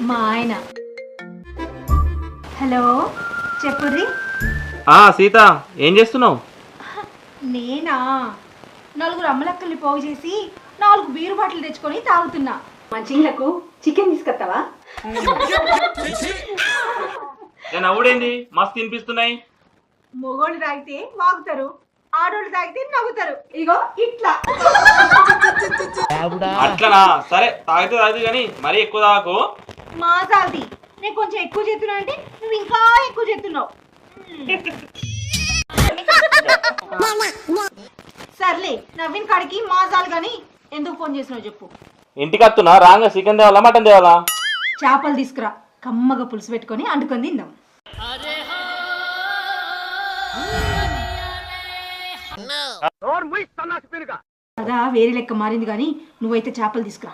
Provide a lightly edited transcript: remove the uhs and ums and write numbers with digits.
మా ఆయన. హలో చెప్పుర్రి. సీత ఏం చేస్తున్నావు? నేనా, నలుగురు అమ్మలక్కల్ని పోగు చేసి 4 బీరు బాటిల్ తెచ్చుకొని తాగుతున్నా. మంచిలకు చికెన్ తీసుకొస్తావా? నవ్వుడేంది, మస్తు తినిపిస్తున్నాయి. మొగోళ్ళు తాగితే వాగుతారు, ఆడోళ్ళు తాగితే నవ్వుతారు. ఇగో ఇట్లా. అట్లనా? సరే తాగితే తాగితే కానీ మరీ ఎక్కువ తాగకు. మా సాల్ది, నేను కొంచెం ఎక్కువ చేస్తున్నా అంటే నువ్వు ఇంకా ఎక్కువ చేస్తున్నావు. సర్లే, నవ్విన కాడికి మాసాలు గాని ఎందుకు ఫోన్ చేసినావు చెప్పు. ఇంటికి వస్తున్నా, రాంగా చికెన్ తేవాలా మటన్ తేవాలా? చేపలు తీసుకురా, కమ్మగా పులుసు పెట్టుకొని అండుకొని తిందాం. కదా వేరే లెక్క మారింది కానీ నువ్వైతే చేపలు తీసుకురా.